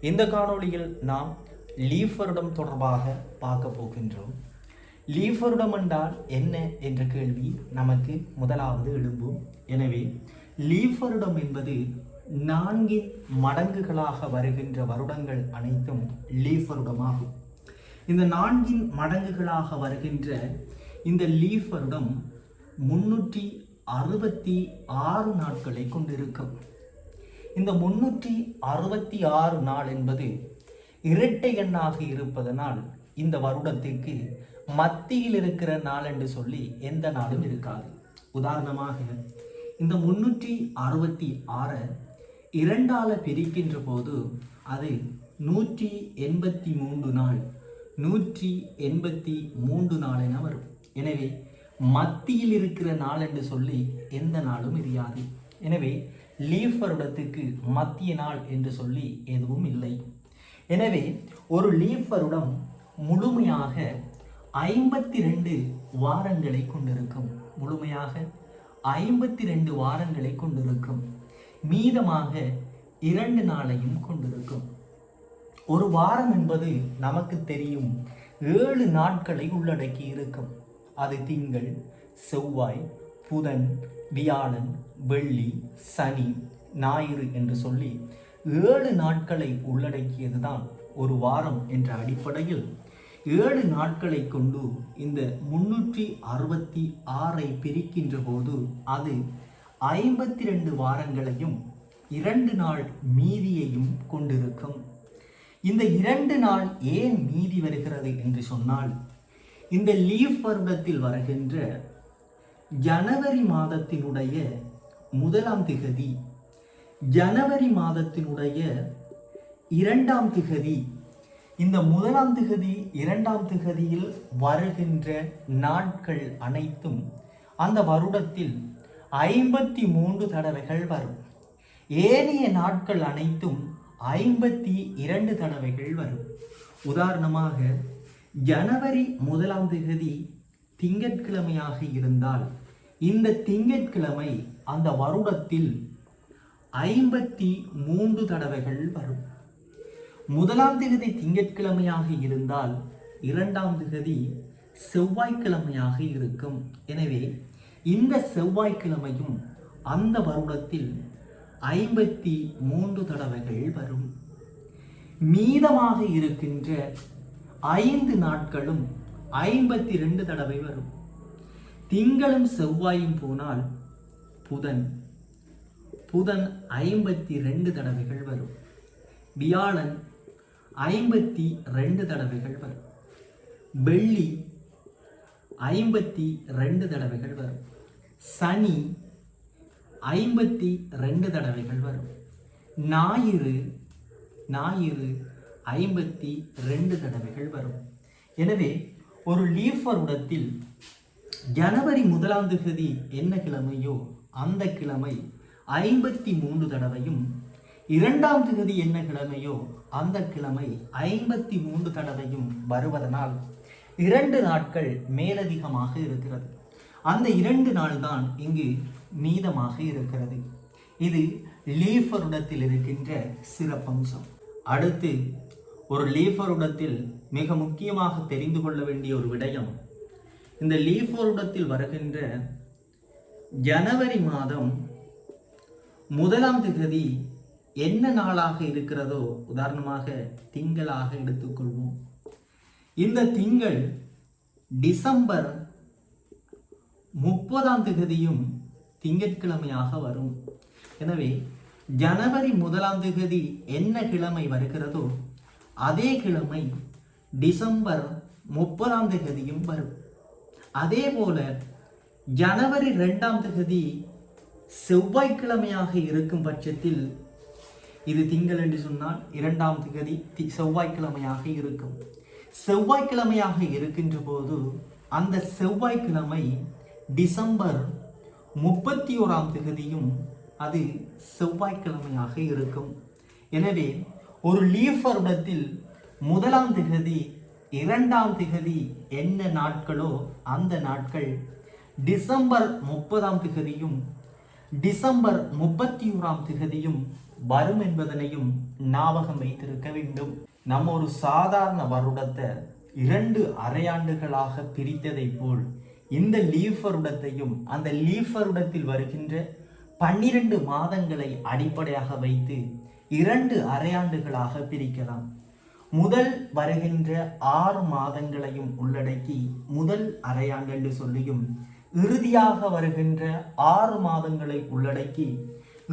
இந்த காணொளியில் நாம் லீப் வருடம் தொடர்பாக பார்க்க போகின்றோம். லீப் வருடம் என்றால் என்ன என்ற கேள்வி நமக்கு முதலாவது எழும்பும். எனவே லீப் வருடம் என்பது 4 மடங்குகளாக வருகின்ற வருடங்கள் அனைத்தும் லீப் வருடமாகும். இந்த 4 மடங்குகளாக வருகின்ற இந்த லீப் வருடம் 366 நாட்களை கொண்டிருக்கும். இந்த 366 நாள் என்பது இரட்டை எண்ணாக இருப்பதனால் இந்த வருடத்திற்கு மத்தியில் இருக்கிற நாள் என்று சொல்லி எந்த நாளும் இருக்காது. உதாரணமாக இந்த 366 2ஆல் பிரிக்கின்ற போது அது 183 நாள் 183 நாள் என வரும். எனவே மத்தியில் இருக்கிற நாள் என்று சொல்லி எந்த நாளும் தெரியாது. எனவே லீப் வருடத்துக்கு மத்திய நாள் என்று சொல்லி எதுவும் இல்லை. எனவே ஒரு லீப் வருடம் முழுமையாக 52 வாரங்களை கொண்டிருக்கும். முழுமையாக 52 வாரங்களை கொண்டிருக்கும். மீதமாக 2 நாளையும் கொண்டிருக்கும். ஒரு வாரம் என்பது நமக்கு தெரியும் 7 நாட்களை உள்ளடக்கி இருக்கும். அது திங்கள், செவ்வாய், புதன், வியாழன், வெள்ளி, சனி, ஞாயிறு என்று சொல்லி 7 நாட்களை உள்ளடக்கியதுதான் ஒரு வாரம் என்ற அடிப்படையில் 7 நாட்களை கொண்டு இந்த 366 பிரிக்கின்ற போது அது 52 வாரங்களையும் 2 நாள் மீதியையும் கொண்டிருக்கும். இந்த 2 நாள் ஏன் மீதி வருகிறது என்று சொன்னால், இந்த லீப் வருடத்தில் வருகின்ற ஜனவரி மாதத்தினுடைய 1ஆம் திகதி, ஜனவரி மாதத்தினுடைய 2ஆம் திகதி, இந்த 1ஆம் திகதி 2ஆம் திகதியில் வருகின்ற நாட்கள் அனைத்தும் அந்த வருடத்தில் 53 தடவைகள் வரும். ஏனைய நாட்கள் அனைத்தும் 52 தடவைகள் வரும். உதாரணமாக ஜனவரி 1ஆம் திகதி திங்கட்கிழமையாக இருந்தால் இந்த திங்கட்கிழமை அந்த வருடத்தில் 53 தடவைகள் வரும். 1ஆம் திகதி திங்கட்கிழமையாக இருந்தால் 2ஆம் திகதி செவ்வாய்க்கிழமையாக இருக்கும். எனவே இந்த செவ்வாய்க்கிழமையும் அந்த வருடத்தில் 53 தடவைகள் வரும். மீதமாக இருக்கின்ற 5 நாட்களும் 52 தடவை வரும். திங்களும் செவ்வாயும் போனால் புதன் 52 தடவைகள் வரும். வியாழன் 52 தடவைகள் வரும். வெள்ளி 52 தடவைகள் வரும். சனி 52 தடவைகள் வரும். ஞாயிறு 52 தடவைகள் வரும். எனவே ஒரு லீப் வருடத்தில் ஜனவரி 1ஆம் திகதி என்ன கிழமையோ அந்த கிழமை 53 தடவையும், 2ஆம் திகதி என்ன கிழமையோ அந்த கிழமை 53 தடவையும் வருவதனால் 2 நாட்கள் மேலதிகமாக இருக்கிறது. அந்த 2 நாள் தான் இங்கு மீதமாக இருக்கிறது. இது லீப் வருடத்தில் இருக்கின்ற சிறப்பம்சம். அடுத்து ஒரு லீப் வருடத்தில் மிக முக்கியமாக தெரிந்து கொள்ள வேண்டிய ஒரு விடயம், இந்த லீப் வருடத்தில் வருகின்ற ஜனவரி மாதம் 1ஆம் திகதி என்ன நாளாக இருக்கிறதோ, உதாரணமாக திங்களாக எடுத்துக்கொள்வோம். இந்த திங்கள் டிசம்பர் 30ஆம் திகதியும் திங்கட்கிழமையாக வரும். எனவே ஜனவரி 1ஆம் திகதி என்ன கிழமை வருகிறதோ அதே கிழமை டிசம்பர் 30ஆம் திகதியும் வரும். அதே போல ஜனவரி 2ஆம் திகதி செவ்வாய்க்கிழமையாக இருக்கும் பட்சத்தில், இது திங்கள் என்று சொன்னால் 2ஆம் திகதி செவ்வாய்க்கிழமையாக இருக்கும். செவ்வாய்க்கிழமையாக இருக்கின்ற போது அந்த செவ்வாய்க்கிழமை டிசம்பர் 31ஆம் திகதியும் அது செவ்வாய்க்கிழமையாக இருக்கும். எனவே ஒரு லீப் வருடத்தில் 1ஆம் திகதி 2ஆம் திகதி என்ன நாட்களோ அந்த நாட்கள் டிசம்பர் 30ஆம் திகதியும் டிசம்பர் 31ஆம் திகதியும் வரும் என்பதனையும் ஞாபகம் வைத்திருக்க வேண்டும். நம்ம ஒரு சாதாரண வருடத்தை 2 அரையாண்டுகளாக பிரித்ததை போல் இந்த லீப் வருடத்தையும் அந்த லீப் வருடத்தில் வருகின்ற 12 மாதங்களை அடிப்படையாக வைத்து 2 அரையாண்டுகளாக பிரிக்கலாம். முதல் வருகின்ற 6 மாதங்களையும் உள்ளடக்கி முதல் அரையாண்டு என்று சொல்லியும், இறுதியாக வருகின்ற 6 மாதங்களை உள்ளடக்கி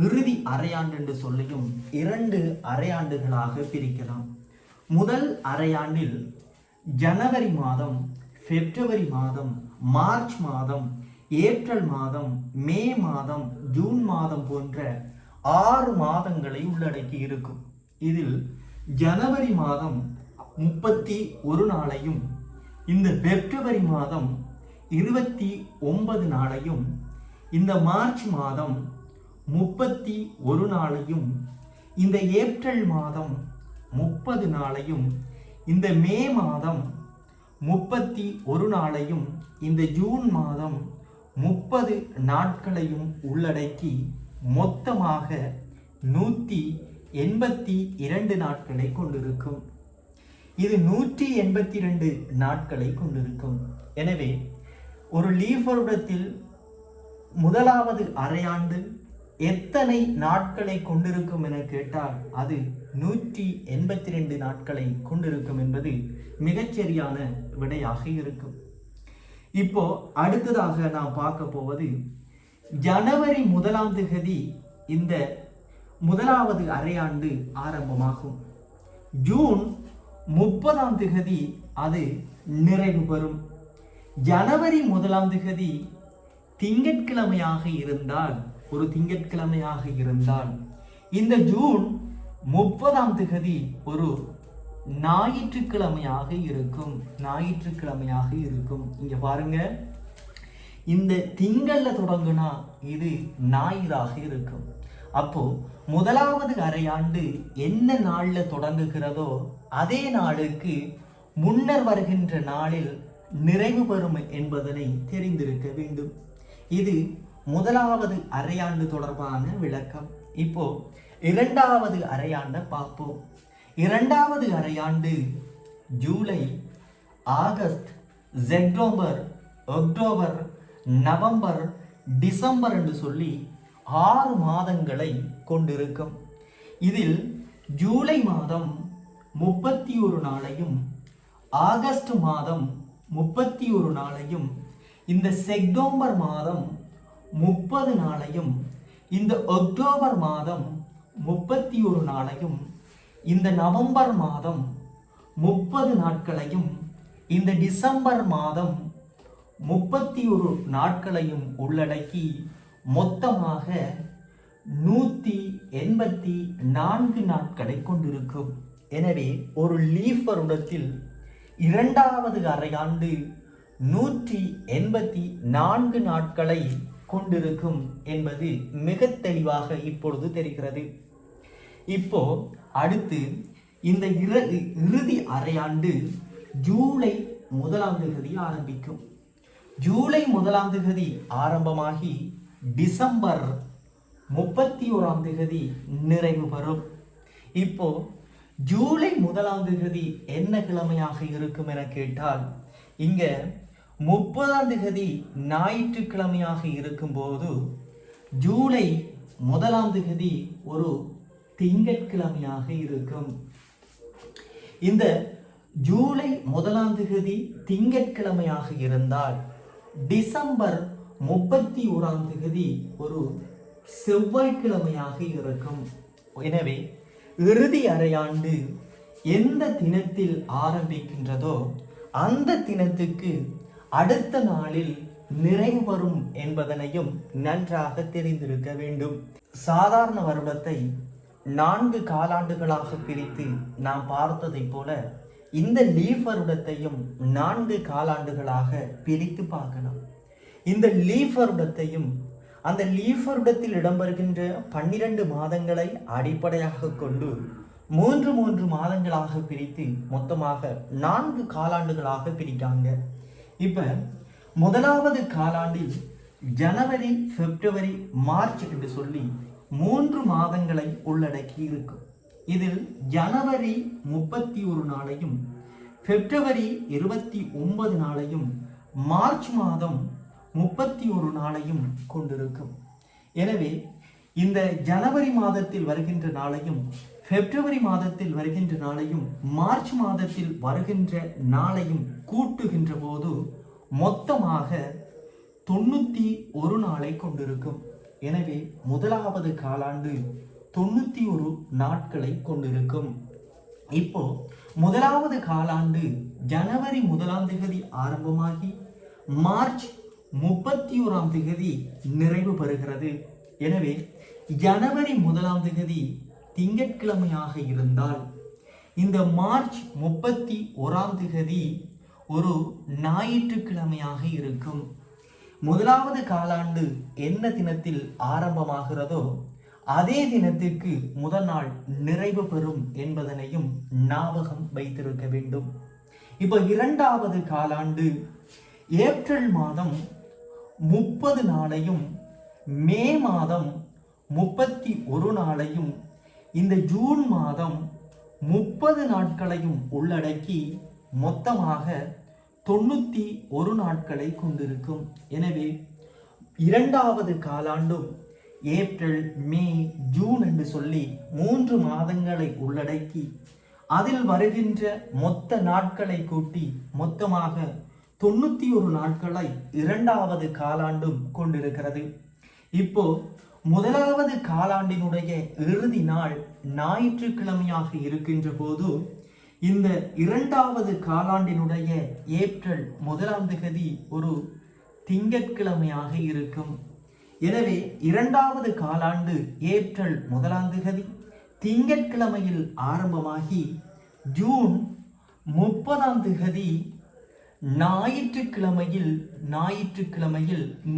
இறுதி அரையாண்டு என்று சொல்லியும் 2 அரையாண்டுகளாக பிரிக்கலாம். முதல் அரையாண்டில் ஜனவரி மாதம், பிப்ரவரி மாதம், மார்ச் மாதம், ஏப்ரல் மாதம், மே மாதம், ஜூன் மாதம் போன்ற 6 மாதங்களை உள்ளடக்கி இருக்கும். இதில் ஜனவரி மாதம் 31 நாளையும், இந்த பிப்ரவரி மாதம் 29 நாளையும், இந்த மார்ச் மாதம் 31 நாளையும், இந்த ஏப்ரல் மாதம் 30 நாளையும், இந்த மே மாதம் 31 நாளையும், இந்த ஜூன் மாதம் 30 நாட்களையும் உள்ளடக்கி மொத்தமாக 182 நாட்களை கொண்டிருக்கும். இது 182 நாட்களை கொண்டிருக்கும். எனவே ஒரு லீப் வருடத்தில் முதலாவது அரையாண்டு எத்தனை நாட்களை கொண்டிருக்கும் என கேட்டால் அது 182 நாட்களை கொண்டிருக்கும் என்பது மிகச்சரியான விடையாக இருக்கும். இப்போ அடுத்ததாக நாம் பார்க்க போவது ஜனவரி 1ஆம் தேதி இந்த முதலாவது அரையாண்டு ஆரம்பமாகும். ஜூன் 30ஆம் தேதி அது நிறைவு பெறும். ஜனவரி 1ஆம் தேதி திங்கட்கிழமையாக இருந்தால், ஒரு திங்கட்கிழமையாக இருந்தால், இந்த ஜூன் 30ஆம் தேதி ஒரு ஞாயிற்றுக்கிழமையாக இருக்கும். ஞாயிற்றுக்கிழமையாக இருக்கும். இங்க பாருங்க, இந்த திங்கள்ல தொடங்குனா இது ஞாயிறாக இருக்கும். அப்போ முதலாவது அரையாண்டு என்ன நாள்ல தொடங்குகிறதோ அதே நாளுக்கு முன்னர் வருகின்ற நாளில் நிறைவு பெறும் என்பதனை தெரிந்திருக்க வேண்டும். இது முதலாவது அரையாண்டு தொடர்பான விளக்கம். இப்போ இரண்டாவது அரையாண்டை பார்ப்போம். இரண்டாவது அரையாண்டு July, August, September, October, November, December என்று சொல்லி 6 மாதங்களை கொண்டிருக்கும். இதில் ஜூலை மாதம் 31 நாளையும், ஆகஸ்ட் மாதம் 31 நாளையும், இந்த செப்டம்பர் மாதம் 30 நாளையும், இந்த அக்டோபர் மாதம் 31 நாளையும், இந்த நவம்பர் மாதம் 30 நாட்களையும், இந்த டிசம்பர் மாதம் 31 நாட்களையும் உள்ளடக்கி மொத்தமாக 184 நாட்களை கொண்டிருக்கும். எனவே ஒரு லீப் வருடத்தில் இரண்டாவது அரையாண்டு 184 நாட்களை கொண்டிருக்கும் என்பது மிக தெளிவாக இப்பொழுது தெரிகிறது. இப்போ அடுத்து இந்த இறுதி அரையாண்டு ஜூலை 1ஆம் தேதி ஆரம்பிக்கும். ஜூலை 1ஆம் தேதி ஆரம்பமாகி டிசம்பர் 31ஆம் தேதி நிறைவு பெறும். இப்போ ஜூலை 1ஆம் தேதி என்ன கிழமையாக இருக்கும் என கேட்டால், இங்க 30ஆம் தேதி ஞாயிற்றுக்கிழமையாக இருக்கும்போது ஜூலை 1ஆம் தேதி ஒரு திங்கட்கிழமையாக இருக்கும். இந்த ஜூலை 1ஆம் தேதி திங்கட்கிழமையாக இருந்தால் டிசம்பர் 31ஆம் தேதி ஒரு செவ்வாய்க்கிழமையாக இருக்கும். எனவே இறுதி அரையாண்டு எந்த தினத்தில் ஆரம்பிக்கின்றதோ அந்த தினத்துக்கு அடுத்த நாளில் நிறைவு பெறும் என்பதனையும் நன்றாக தெரிந்திருக்க வேண்டும். சாதாரண வருடத்தை 4 காலாண்டுகளாக பிரித்து நாம் பார்த்ததை போல இந்த லீப் வருடத்தையும் 4 காலாண்டுகளாக பிரித்து பார்க்கலாம். இந்த லீப் வருடத்தையும் அந்த லீப் வருடத்தில் இடம்பெறுகின்ற 12 மாதங்களை அடிப்படையாக கொண்டு 3 மாதங்களாக பிரித்து மொத்தமாக 4 காலாண்டுகளாக பிரிக்காங்க. இப்ப முதலாவது காலாண்டில் ஜனவரி, பிப்ரவரி, மார்ச் என்று சொல்லி 3 மாதங்களை உள்ளடக்கி இருக்கும். இதில் ஜனவரி 31 நாளையும் பிப்ரவரி 29 நாளையும் மார்ச் மாதம் 31 நாளையும் கொண்டிருக்கும். எனவே இந்த ஜனவரி மாதத்தில் வருகின்ற நாளையும் பிப்ரவரி மாதத்தில் வருகின்ற நாளையும் மார்ச் மாதத்தில் வருகின்ற நாளையும் கூட்டுகின்ற போது மொத்தமாக 91 நாளை கொண்டிருக்கும். எனவே முதலாவது காலாண்டு 91 நாட்களை கொண்டிருக்கும். இப்போ முதலாவது காலாண்டு ஜனவரி 1ஆம் தேதி ஆரம்பமாகி மார்ச் 31ஆம் தேதி நிறைவு பெறுகிறது. எனவே ஜனவரி 1ஆம் தேதி திங்கட்கிழமையாக இருந்தால் இந்த மார்ச் 31ஆம் தேதி ஒரு ஞாயிற்றுக்கிழமையாக இருக்கும். முதலாவது காலாண்டு என்ன தினத்தில் ஆரம்பமாகிறதோ அதே தினத்திற்கு முதல் நாள் நிறைவு பெறும் என்பதனையும் ஞாபகம் வைத்திருக்க வேண்டும். இப்போ இரண்டாவது காலாண்டு ஏப்ரல் மாதம் 30 நாளையும் மே மாதம் 31 நாளையும் இந்த ஜூன் மாதம் 30 நாட்களையும் உள்ளடக்கி மொத்தமாக 91 நாட்களை கொண்டிருக்கும். எனவே இரண்டாவது காலாண்டும் ஏப்ரல் மே ஜூன் என்று சொல்லி 3 மாதங்களை உள்ளடக்கி அதில் வருகின்ற மொத்த நாட்களை கூட்டி மொத்தமாக 91 நாட்களை இரண்டாவது காலாண்டும் கொண்டிருக்கிறது. இப்போ முதலாவது காலாண்டினுடைய இறுதி நாள் ஞாயிற்றுக்கிழமையாக இருக்கின்ற போது இந்த இரண்டாவது காலாண்டினுடைய ஏப்ரல் 1ஆம் தேதி ஒரு திங்கட்கிழமையாக இருக்கும். எனவே இரண்டாவது காலாண்டு ஏப்ரல் 1ஆம் தேதி திங்கட்கிழமையில் ஆரம்பமாகி ஜூன் 30ஆம் தேதி ஞாயிற்றுக்கிழமையில்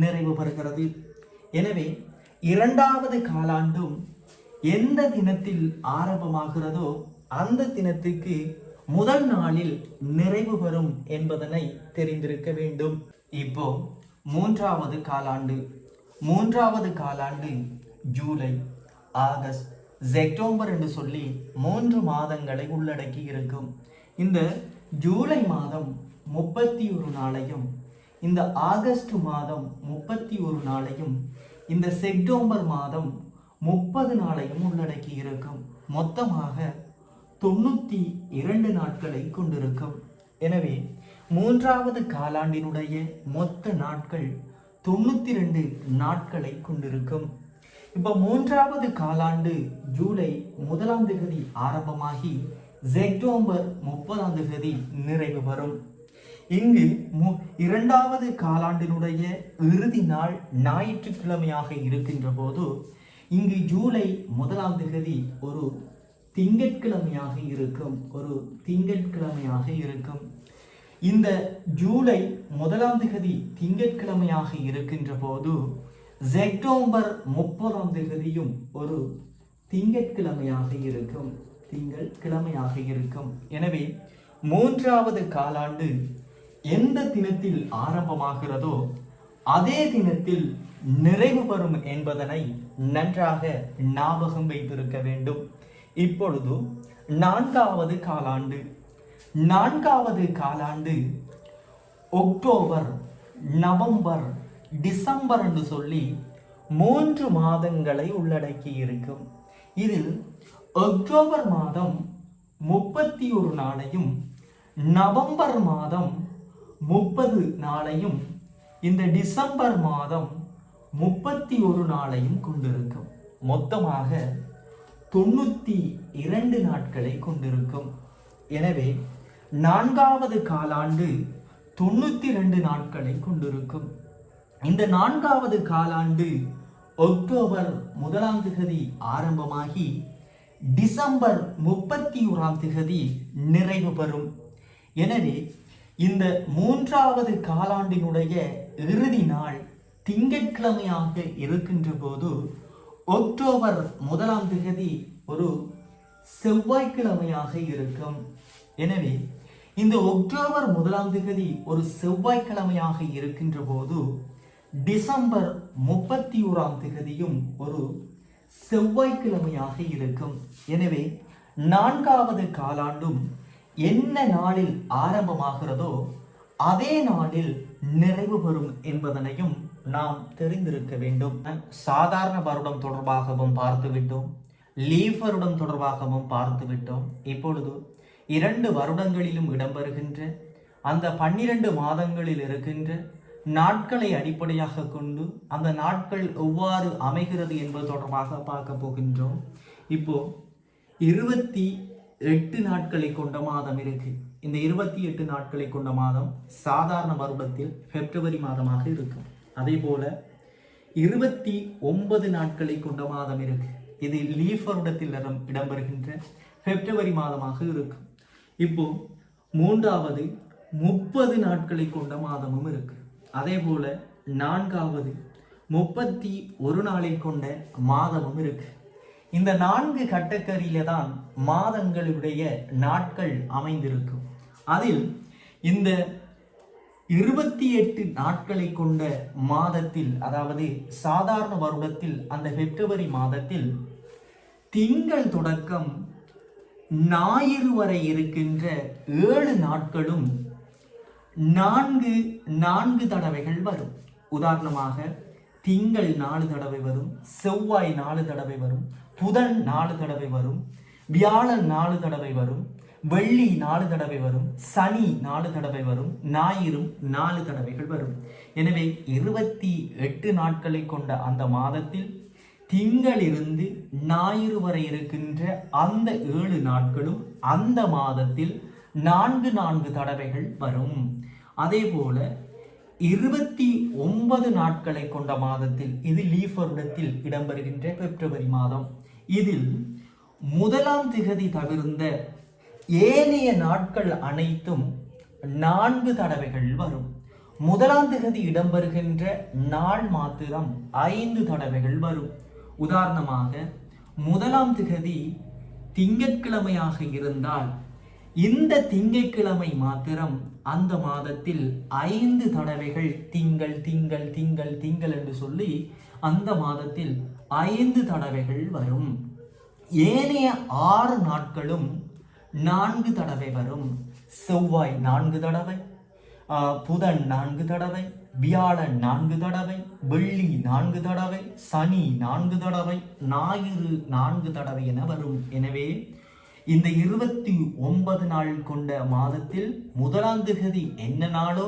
நிறைவு பெறுகிறது. எனவே இரண்டாவது காலாண்டும் எந்த தினத்தில் ஆரம்பமாகிறதோ அந்த தினத்துக்கு முதல் நாளில் நிறைவு பெறும் என்பதனை தெரிந்திருக்க வேண்டும். இப்போ மூன்றாவது காலாண்டு ஜூலை, ஆகஸ்ட், செப்டம்பர் என்று சொல்லி 3 மாதங்களை உள்ளடக்கி இருக்கும். இந்த ஜூலை மாதம் 31 நாளையும் இந்த ஆகஸ்ட் மாதம் 31 நாளையும் இந்த செப்டம்பர் மாதம் 30 நாளையும் உள்ளடக்கி இருக்கும். மொத்தமாக 92 நாட்களை கொண்டிருக்கும். எனவே மூன்றாவது காலாண்டினுடைய மொத்த நாட்கள் 92 நாட்களை கொண்டிருக்கும். இப்போ மூன்றாவது காலாண்டு ஜூலை 1ஆம் தேதி ஆரம்பமாகி செப்டம்பர் 30ஆம் தேதி நிறைவு பெறும். இங்கு இரண்டாவது காலாண்டினுடைய இறுதி நாள் ஞாயிற்றுக்கிழமையாக இருக்கின்ற போது இங்கு ஜூலை 1ஆம் தேதி ஒரு திங்கட்கிழமையாக இருக்கும். இந்த ஜூலை 1ஆம் தேதி திங்கட்கிழமையாக இருக்கின்ற போது செப்டம்பர் 30ஆம் தேதியும் ஒரு திங்கட்கிழமையாக இருக்கும். எனவே மூன்றாவது காலாண்டு எந்த தினத்தில் ஆரம்பமாகிறதோ அதே தினத்தில் நிறைவு பெறும் என்பதனை நன்றாக ஞாபகம் வைத்திருக்க வேண்டும். இப்பொழுது நான்காவது காலாண்டு அக்டோபர், நவம்பர், டிசம்பர் என்று சொல்லி 3 மாதங்களை உள்ளடக்கி இருக்கும். இதில் அக்டோபர் மாதம் 31 நாளையும் நவம்பர் மாதம் 30 நாளையும் இந்த டிசம்பர் மாதம் 31 நாளையும் கொண்டிருக்கும். மொத்தமாக 92 நாட்களை கொண்டிருக்கும். எனவே நான்காவது காலாண்டு 92 நாட்களை கொண்டிருக்கும். இந்த நான்காவது காலாண்டு அக்டோபர் 1ஆம் தேதி ஆரம்பமாகி டிசம்பர் 31ஆம் தேதி நிறைவு பெறும். எனவே இந்த மூன்றாவது காலாண்டினுடைய இறுதி நாள் திங்கட்கிழமையாக இருக்கின்ற போது அக்டோபர் 1ஆம் தேதி ஒரு செவ்வாய்க்கிழமையாக இருக்கும். எனவே இந்த அக்டோபர் 1ஆம் தேதி ஒரு செவ்வாய்க்கிழமையாக இருக்கின்ற போது டிசம்பர் 31ஆம் தேதியும் ஒரு செவ்வாய்க்கிழமையாக இருக்கும். எனவே 4வது காலாண்டும் என்ன நாளில் ஆரம்பமாகிறதோ அதே நாளில் நிறைவு பெறும் என்பதனையும் நாம் தெரிந்திருக்க வேண்டும். சாதாரண வருடம் தொடர்பாகவும் பார்த்துவிட்டோம், லீப் வருடம் தொடர்பாகவும் பார்த்துவிட்டோம். இப்பொழுது 2 வருடங்களிலும் இடம்பெறுகின்ற அந்த 12 மாதங்களில் இருக்கின்ற நாட்களை அடிப்படையாக கொண்டு அந்த நாட்கள் எவ்வாறு அமைகிறது என்பது தொடர்பாக பார்க்க போகின்றோம். இப்போ 28 நாட்களை கொண்ட மாதம் இருக்கு. இந்த 28 நாட்களை கொண்ட மாதம் சாதாரண வருடத்தில் பிப்ரவரி மாதமாக இருக்கும். அதே போல 29 நாட்களை கொண்ட மாதம் இருக்கு. இது லீப் வருடத்தில் இடம்பெறுகின்ற பிப்ரவரி மாதமாக இருக்கும். இப்போ 3வது 30 நாட்களை கொண்ட மாதமும் இருக்கு. அதே போல 4வது 31 நாளை கொண்ட மாதமும் இருக்கு. இந்த 4 கட்டக்கரியில தான் மாதங்களுடைய நாட்கள் அமைந்திருக்கும். அதில் இந்த 28 நாட்களை கொண்ட மாதத்தில், அதாவது சாதாரண வருடத்தில் அந்த பிப்ரவரி மாதத்தில் திங்கள் தொடக்கம் ஞாயிறு வரை இருக்கின்ற 7 நாட்களும் 4 தடவைகள் வரும். உதாரணமாக திங்கள் 4 தடவை வரும், செவ்வாய் 4 தடவை வரும், புதன் 4 தடவை வரும், வியாழன் 4 தடவை வரும், வெள்ளி 4 தடவை வரும், சனி 4 தடவை வரும், ஞாயிறும் 4 தடவைகள் வரும். எனவே 28 நாட்களை கொண்ட அந்த மாதத்தில் திங்களிலிருந்து ஞாயிறு வரை இருக்கின்ற அந்த 7 நாட்களும் அந்த மாதத்தில் 4 தடவைகள் வரும். அதே போல 29 நாட்களை கொண்ட மாதத்தில், இது லீப் வருடத்தில் இடம்பெறுகின்ற பிப்ரவரி மாதம், இதில் 1ஆம் திகதி தவிர்ந்த ஏனைய நாட்கள் அனைத்தும் 4 தடவைகள் வரும். 1ஆம் திகதி இடம்பெறுகின்ற நாள் மாத்திரம் 5 தடவைகள் வரும். உதாரணமாக 1ஆம் திகதி திங்கட்கிழமையாக இருந்தால் இந்த திங்கட்கிழமை மாத்திரம் அந்த மாதத்தில் 5 தடவைகள் திங்கள் திங்கள் திங்கள் திங்கள் என்று சொல்லி அந்த மாதத்தில் 5 தடவைகள் வரும். ஏனைய 6 நாட்களும் 4 தடவை வரும். செவ்வாய் 4 தடவை, புதன் 4 தடவை, வியாழன் 4 தடவை, வெள்ளி 4 தடவை, சனி 4 தடவை, ஞாயிறு 4 தடவை என வரும். எனவே இந்த 29 நாள் கொண்ட மாதத்தில் 1ஆம் திகதி என்ன நாளோ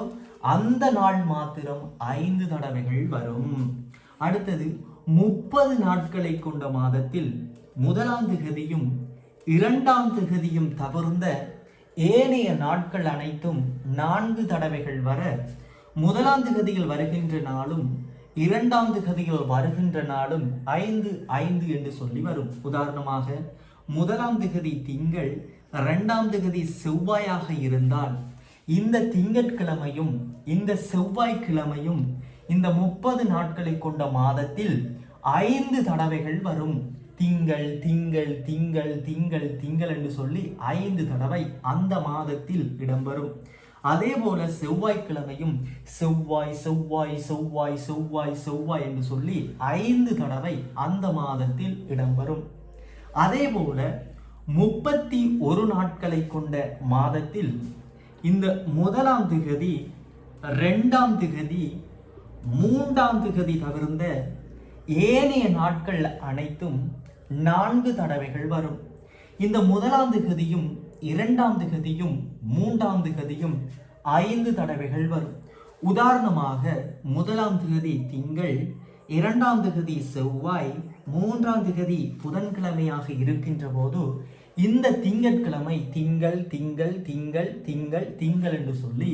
அந்த நாள் மாத்திரம் 5 தடவைகள் வரும். அடுத்தது 30 நாட்களை கொண்ட மாதத்தில் 1ஆம் திகதியும் 2ஆம் திகதியும் தவிர்ந்த ஏனைய நாட்கள் அனைத்தும் 4 தடவைகள் வர 1ஆம் திகதியில் வருகின்ற நாளும் 2ஆம் திகதியில் வருகின்ற நாளும் 5 5 என்று சொல்லி வரும். உதாரணமாக 1ஆம் திகதி திங்கள், 2ஆம் திகதி செவ்வாயாக இருந்தால் இந்த திங்கட்கிழமையும் இந்த செவ்வாய்க்கிழமையும் இந்த 30 நாட்களை கொண்ட மாதத்தில் 5 தடவைகள் வரும். திங்கள் திங்கள் திங்கள் திங்கள் திங்கள் என்று சொல்லி 5 தடவை அந்த மாதத்தில் இடம்பெறும். அதே போல செவ்வாய்க்கிழமையும் செவ்வாய் செவ்வாய் செவ்வாய் செவ்வாய் செவ்வாய் என்று சொல்லி 5 தடவை அந்த மாதத்தில் இடம்பெறும். அதே போல 31 நாட்களை கொண்ட மாதத்தில் இந்த 1ஆம் திகதி, 2ஆம் திகதி, 3ஆம் திகதி தவிர்ந்த ஏனைய நாட்கள் அனைத்தும் 4 தடவைகள் வரும். இந்த 1ஆம் திகதியும் 2ஆம் திகதியும் 3ஆம் திகதியும் 5 தடவைகள் வரும். உதாரணமாக 1ஆம் திகதி திங்கள், 2ஆம் திகதி செவ்வாய், 3ஆம் திகதி புதன்கிழமையாக இருக்கின்ற போது இந்த திங்கட்கிழமை திங்கள் திங்கள் திங்கள் திங்கள் திங்கள் என்று சொல்லி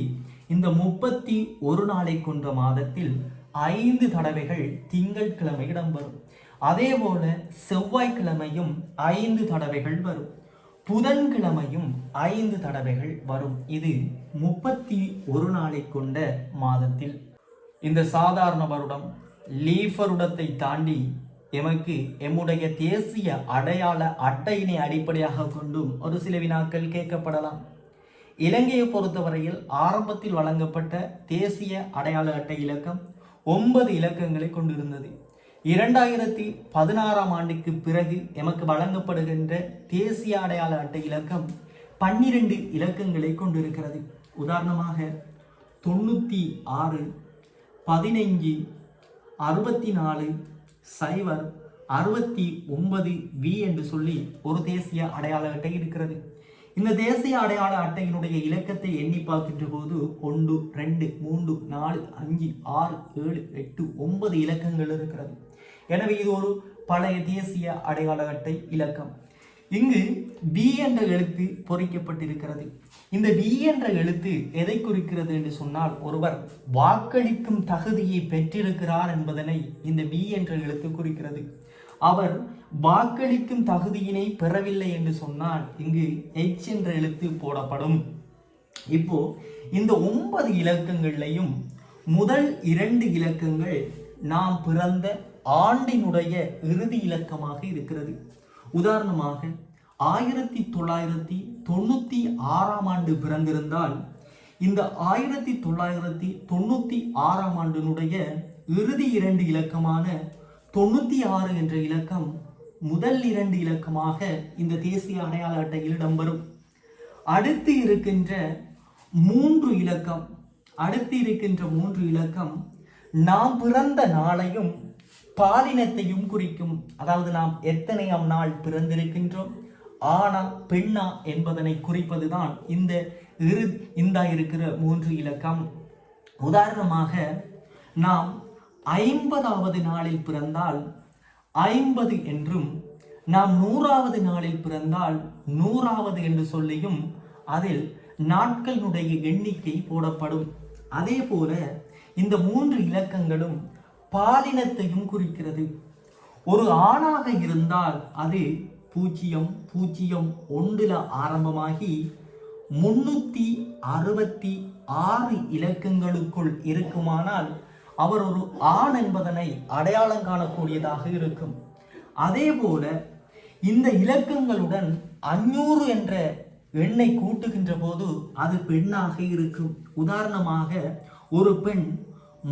இந்த 31 நாளை கொண்ட மாதத்தில் 5 தடவைகள் திங்கட்கிழமை இடம்பெறும். அதே போல செவ்வாய்க்கிழமையும் 5 தடவைகள் வரும். புதன்கிழமையும் 5 தடவைகள் வரும். இது 31 நாளை கொண்ட மாதத்தில். இந்த சாதாரண வருடம் லீப் வருடத்தை தாண்டி எமக்கு எம்முடைய தேசிய அடையாள அட்டையினை அடிப்படையாக கொண்டும் ஒரு சில வினாக்கள் கேட்கப்படலாம். இலங்கையை பொறுத்தவரையில் ஆரம்பத்தில் வழங்கப்பட்ட தேசிய அடையாள அட்டை இலக்கம் 9 இலக்கங்களை கொண்டிருந்தது. 2016 ஆண்டுக்கு பிறகு எமக்கு வழங்கப்படுகின்ற தேசிய அடையாள அட்டை இலக்கம் 12 இலக்கங்களை கொண்டிருக்கிறது. உதாரணமாக 96 15 64 0 69 V என்று சொல்லி ஒரு தேசிய அடையாள அட்டை இருக்கிறது. இந்த தேசிய அடையாள அட்டையினுடைய இலக்கத்தை எண்ணி பார்க்கின்ற போது 1 2 3 4 5 6 7 8 9 இலக்கங்கள் இருக்கிறது. எனவே இது ஒரு பழைய தேசிய அடையாள அட்டை இலக்கம். இங்கு V என்ற எழுத்து பொறிக்கப்பட்டிருக்கிறது. இந்த V என்ற எழுத்து எதை குறிக்கிறது என்று சொன்னால், ஒருவர் வாக்களிக்கும் தகுதியை பெற்றிருக்கிறார் என்பதனை இந்த V என்ற எழுத்து குறிக்கிறது. அவர் வாக்களிக்கும் தகுதியினை பெறவில்லை என்று சொன்னால் இங்கு H என்ற எழுத்து போடப்படும். இப்போ இந்த 9 இலக்கங்களையும் முதல் 2 இலக்கங்கள் நாம் பிறந்த ஆண்டினுடைய இறுதி இலக்கமாக இருக்கிறது. உதாரணமாக 1996 ஆண்டு பிறந்திருந்தால் இந்த 1996 ஆண்டினுடைய இறுதி 2 இலக்கமான 96 என்ற இலக்கம் முதல் 2 இலக்கமாக இந்த தேசிய அடையாள அட்டையில் இடம்பெறும். அடுத்து இருக்கின்ற 3 இலக்கம் நாம் பிறந்த நாளையும் பாலினத்தையும் குறிக்கும். அதாவது நாம் எத்தனையாம் நாள் பிறந்திருக்கின்றோம், ஆனா பெண்ணா என்பதனை குறிப்பதுதான் இந்த இருக்கிற 3 இலக்கம். உதாரணமாக நாம் 50வது நாளில் பிறந்தால் 50 என்றும், நாம் 100வது நாளில் பிறந்தால் 100வது என்று சொல்லியும் அதில் நாட்களுடைய எண்ணிக்கை போடப்படும். அதே போல இந்த 3 இலக்கங்களும் பாலினத்தையும் குறிக்கிறது. ஒரு ஆணாக இருந்தால் அது 001 ஆரம்பமாகி 366 இலக்கங்களுக்குள் இருக்குமானால் அவர் ஒரு ஆண் என்பதனை அடையாளம் காணக்கூடியதாக இருக்கும். அதே போல இந்த இலக்கங்களுடன் 500 என்ற எண்ணை கூட்டுகின்ற போது அது பெண்ணாக இருக்கும். உதாரணமாக ஒரு பெண்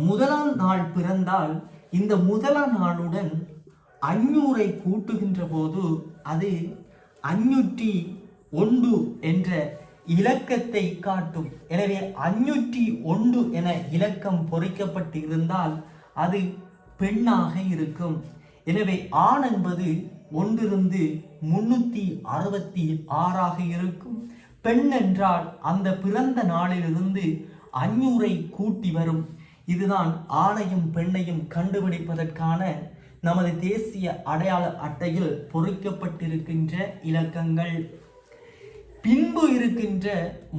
முதலாம் நாள் பிறந்தால் இந்த முதலாம் நாளுடன் 500 கூட்டுகின்ற போது அது 501 என்ற இலக்கத்தை காட்டும். எனவே 501 என இலக்கம் பொறிக்கப்பட்டு இருந்தால் அது பெண்ணாக இருக்கும். எனவே ஆண் என்பது 1 இருந்து 366 இருக்கும். பெண் என்றால் அந்த பிறந்த நாளிலிருந்து 500 கூட்டி வரும். இதுதான் ஆணையும் பெண்ணையும் கண்டுபிடிப்பதற்கான நமது தேசிய அடையாள அட்டையில் பொறிக்கப்பட்டிருக்கின்ற இலக்கங்கள். பின்பு இருக்கின்ற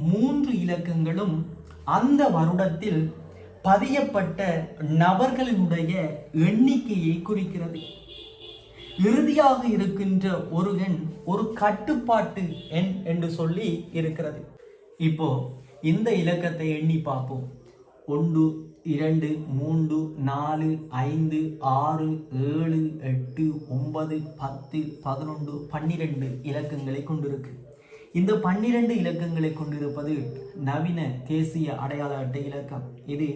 3 இலக்கங்களும் அந்த வருடத்தில் பதியப்பட்ட நபர்களினுடைய எண்ணிக்கையை குறிக்கிறது. இறுதியாக இருக்கின்ற ஒரு எண் ஒரு கட்டுப்பாட்டு எண் என்று சொல்லி இருக்கிறது. இப்போ இந்த இலக்கத்தை எண்ணி பார்ப்போம். 1 2 3 4 5 6 7 8 9 10 11 12 இலக்கங்களை கொண்டிருக்கு. இந்த 12 இலக்கங்களை கொண்டிருப்பது நவீன தேசிய அடையாள அட்டை இலக்கம். இது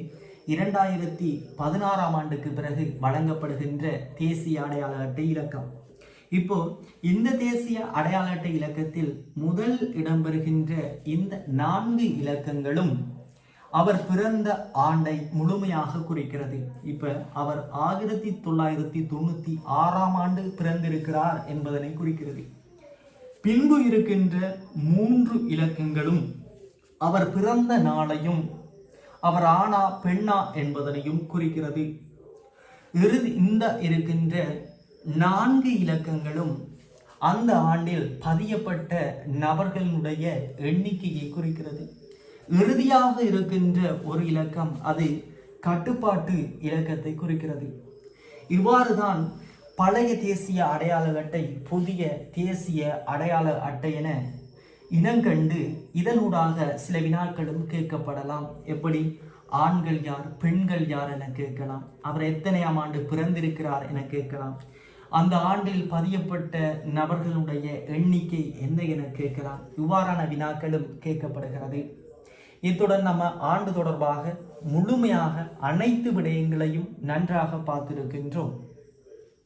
2016 ஆண்டுக்கு பிறகு வழங்கப்படுகின்ற தேசிய அடையாள அட்டை இலக்கம். இப்போ இந்த தேசிய அடையாள அட்டை இலக்கத்தில் முதல் இடம்பெறுகின்ற இந்த 4 இலக்கங்களும் அவர் பிறந்த ஆண்டை முழுமையாக குறிக்கிறது. இப்ப அவர் 1996 ஆண்டு பிறந்திருக்கிறார் என்பதனை குறிக்கிறது. பின்பு இருக்கின்ற 3 இலக்கங்களும் அவர் பிறந்த நாளையும் அவர் ஆணா பெண்ணா என்பதனையும் குறிக்கிறது. இந்த இருக்கின்ற 4 இலக்கங்களும் அந்த ஆண்டில் பதியப்பட்ட நபர்களுடைய எண்ணிக்கையை குறிக்கிறது. இறுதியாக இருக்கின்ற ஒரு இலக்கம் அது கட்டுப்பாட்டு இலக்கத்தை குறிக்கிறது. இவ்வாறுதான் பழைய தேசிய அடையாள அட்டை புதிய தேசிய அடையாள அட்டை என இனங்கண்டு இதனூடாக சில வினாக்களும் கேட்கப்படலாம். எப்படி ஆண்கள் யார், பெண்கள் யார் என கேட்கலாம். அவர் எத்தனையாம் ஆண்டு பிறந்திருக்கிறார் என கேட்கலாம். அந்த ஆண்டில் பதியப்பட்ட நபர்களுடைய எண்ணிக்கை என்ன என கேட்கலாம். இவ்வாறான வினாக்களும் கேட்கப்படுகிறது. இத்துடன் நம்ம ஆண்டு தொடர்பாக முழுமையாக அனைத்து விடயங்களையும் நன்றாக பார்த்திருக்கின்றோம்.